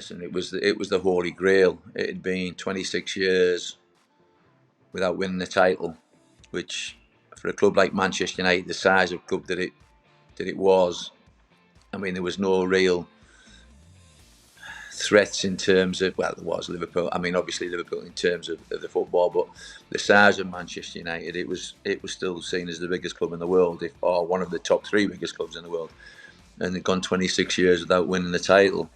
listen, it was the Holy Grail. It had been 26 years without winning the title, which for a club like Manchester United, the size of club that it was, I mean, there was no real threats in terms of, well, there was Liverpool. I mean, obviously Liverpool in terms of the football, but the size of Manchester United, it was still seen as the biggest club in the world, or one of the top three biggest clubs in the world, and they'd gone 26 years without winning the title.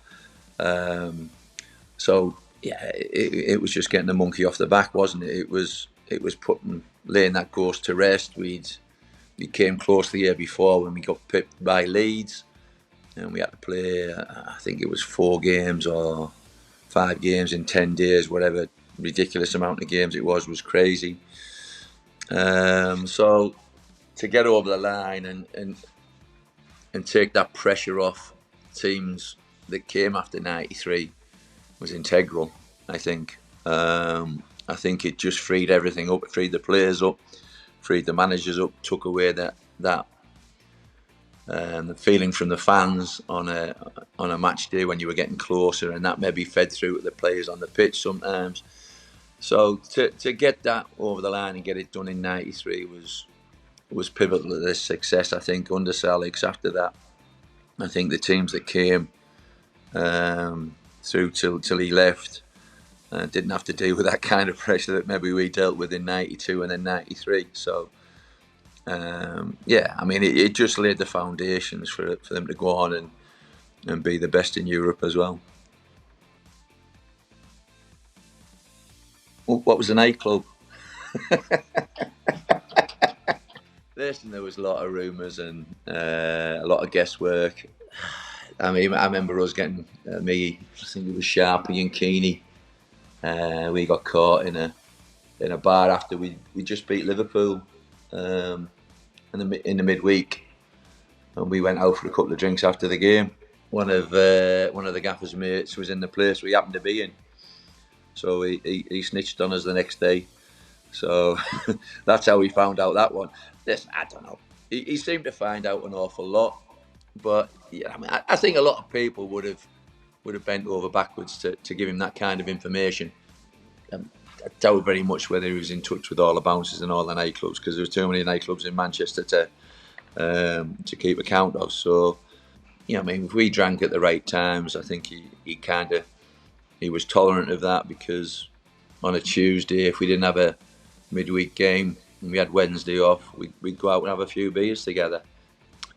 So yeah, it was just getting the monkey off the back, wasn't it? It was laying that ghost to rest. We came close the year before when we got pipped by Leeds, and we had to play, I think it was 4 games or 5 games in 10 days, whatever ridiculous amount of games it was crazy. So to get over the line and take that pressure off teams that came after '93 was integral, I think. I think it just freed everything up. It freed the players up, freed the managers up, took away that the feeling from the fans on a match day when you were getting closer, and that maybe fed through to the players on the pitch sometimes. So to get that over the line and get it done in '93 was pivotal to this success, I think, under Sir Alex. After that, I think the teams that came through till he left didn't have to deal with that kind of pressure that maybe we dealt with in '92 and then '93. So yeah, I mean, it just laid the foundations for them to go on and be the best in Europe as well. What was the nightclub? Listen, there was a lot of rumours and a lot of guesswork. I mean, I remember us getting I think it was Sharpie and Keane. We got caught in a bar after we just beat Liverpool in the midweek, and we went out for a couple of drinks after the game. One of the gaffer's mates was in the place we happened to be in, so he snitched on us the next day. So that's how we found out that one. Listen, I don't know. He seemed to find out an awful lot, but yeah, I mean, I think a lot of people would have bent over backwards to give him that kind of information. I doubt very much whether he was in touch with all the bouncers and all the nightclubs, because there was too many nightclubs in Manchester to keep account of. So, you know, I mean, if we drank at the right times, I think he was tolerant of that, because on a Tuesday, if we didn't have a midweek game and we had Wednesday off, we'd go out and have a few beers together.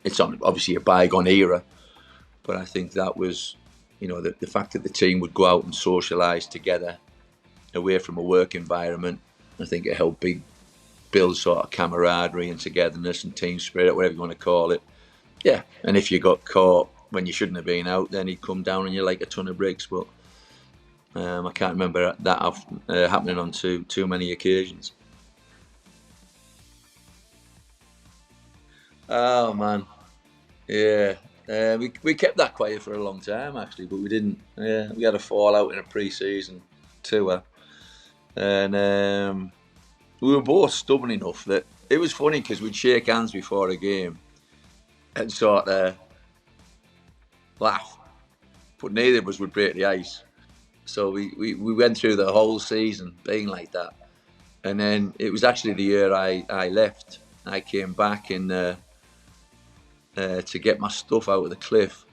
It's obviously a bygone era, but I think that was, you know, the fact that the team would go out and socialise together away from a work environment. I think it helped build sort of camaraderie and togetherness and team spirit, whatever you want to call it. Yeah, and if you got caught when you shouldn't have been out, then he'd come down on you like a ton of bricks. But I can't remember that happening on too many occasions. Oh man, yeah. We kept that quiet for a long time actually, but we didn't. We had a fallout in a pre-season tour, and we were both stubborn enough that it was funny, because we'd shake hands before a game and sort of laugh, but neither of us would break the ice. So we went through the whole season being like that, and then it was actually the year I left. I came back and. To get my stuff out of the cliff,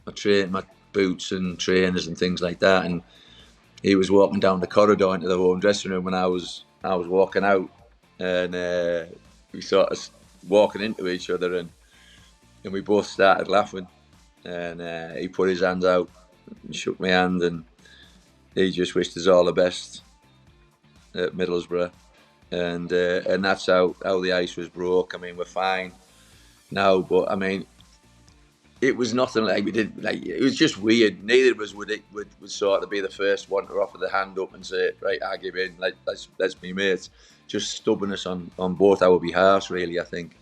my boots and trainers and things like that, and he was walking down the corridor into the home dressing room, and I was walking out, and we sort of walking into each other, and we both started laughing, and he put his hands out and shook my hand, and he just wished us all the best at Middlesbrough, and that's how the ice was broke. I mean, we're fine now, but I mean, it was nothing like we did. Like, it was just weird. Neither of us would sort of be the first one to offer the hand up and say, right, I give in. Like, let's be mates. Just stubbornness on both our behalves, really, I think.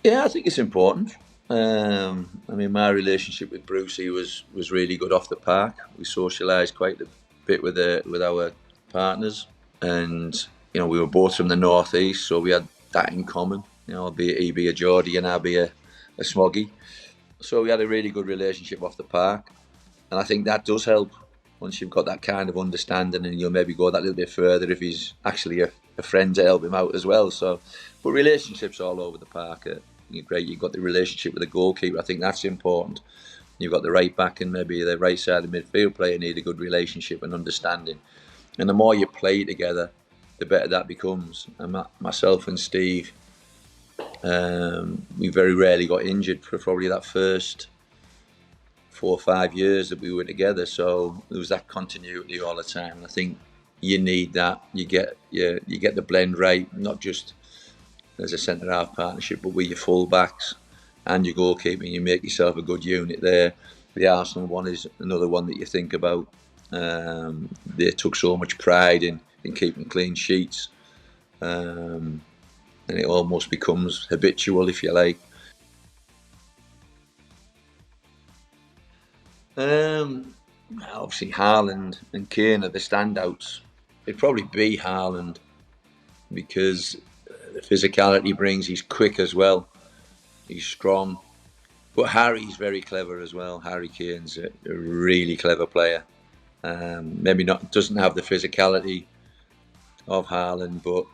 Yeah, I think it's important. I mean, my relationship with Brucey was really good off the park. We socialised quite a bit with our partners, and you know, we were both from the northeast, so we had that in common. You know, he be a Geordie and I'd be a Smoggy. So we had a really good relationship off the park, and I think that does help once you've got that kind of understanding, and you'll maybe go that little bit further if he's actually a friend to help him out as well. So, but relationships all over the park are great. You've got the relationship with the goalkeeper. I think that's important. You've got the right back and maybe the right side of the midfield player need a good relationship and understanding. And the more you play together, the better that becomes. And myself and Steve, we very rarely got injured for probably that first 4 or 5 years that we were together. So there was that continuity all the time. And I think you need that. You get the blend right, not just as a centre half partnership, but with your full backs and your goalkeeping. You make yourself a good unit there. The Arsenal one is another one that you think about. They took so much pride in keeping clean sheets, and it almost becomes habitual, if you like. Obviously, Haaland and Kane are the standouts. It'd probably be Haaland because the physicality he brings. He's quick as well. He's strong. But Harry's very clever as well. Harry Kane's a really clever player. Maybe not doesn't have the physicality of Haaland, but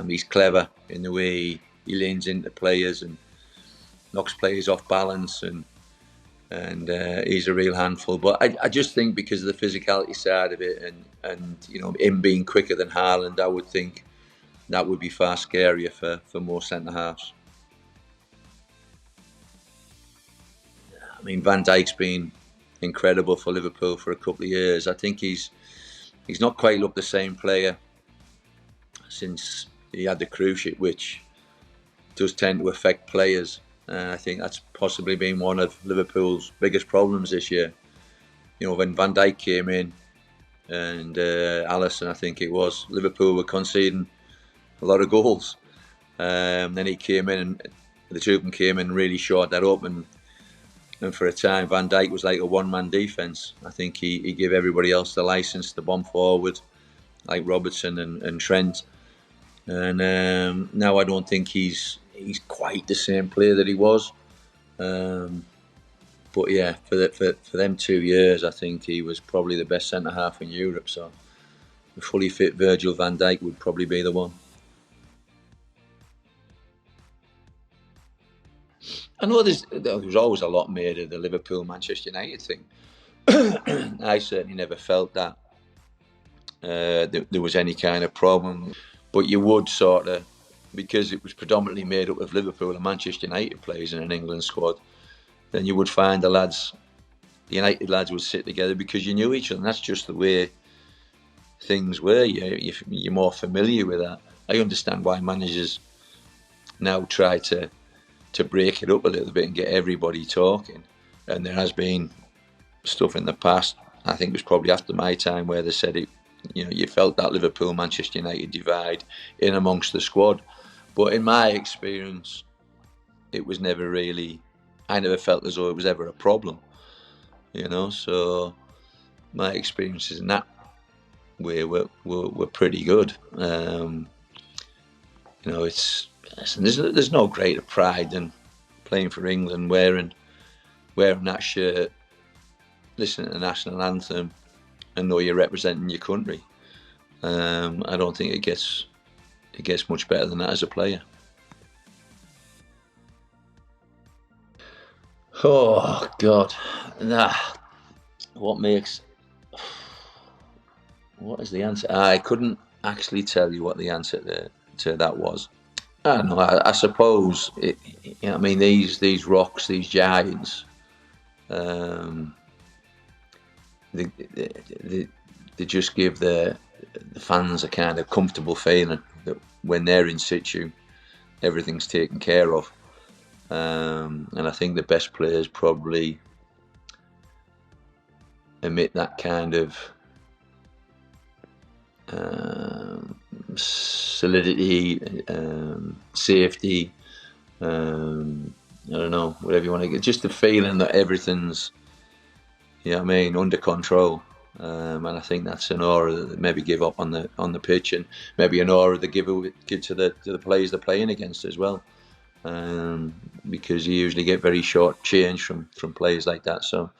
he's clever in the way he leans into players and knocks players off balance, and he's a real handful. But I just think because of the physicality side of it, and him being quicker than Haaland, I would think that would be far scarier for more centre halves. I mean, Van Dijk's been incredible for Liverpool for a couple of years. I think he's not quite looked the same player since he had the cruise ship, which does tend to affect players. I think that's possibly been one of Liverpool's biggest problems this year. When Van Dijk came in and Alisson, I think it was, Liverpool were conceding a lot of goals. Then he came in, and the two of them came in and really shored that up. And for a time, Van Dijk was like a one-man defence. I think he gave everybody else the licence to bomb forward, like Robertson and Trent. And now I don't think he's quite the same player that he was. But yeah, for them 2 years, I think he was probably the best centre half in Europe. So a fully fit Virgil van Dijk would probably be the one. I know there was always a lot made of the Liverpool-Manchester United thing. I certainly never felt that there was any kind of problem. But you would sort of, because it was predominantly made up of Liverpool and Manchester United players in an England squad, then you would find the United lads would sit together because you knew each other. And that's just the way things were. You're more familiar with that. I understand why managers now try to break it up a little bit and get everybody talking. And there has been stuff in the past, I think it was probably after my time, where they said it, you felt that Liverpool-Manchester United divide in amongst the squad. But in my experience, it was never really, I never felt as though it was ever a problem, so my experiences in that way were pretty good. There's no greater pride than playing for England, wearing that shirt, listening to the national anthem, and know you're representing your country. I don't think it gets much better than that as a player. Oh God, what is the answer? I couldn't actually tell you what the answer to that was. I don't know. I suppose these rocks, these giants, they just give the fans a kind of comfortable feeling that when they're in situ, everything's taken care of. And I think the best players probably emit that kind of solidity, safety, I don't know, whatever you want to get, just the feeling that everything's under control. And I think that's an aura that they maybe give up on the pitch, and maybe an aura they give to the players they're playing against as well. because you usually get very short change from players like that. So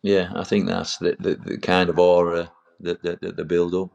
yeah, I think that's the kind of aura that the build up.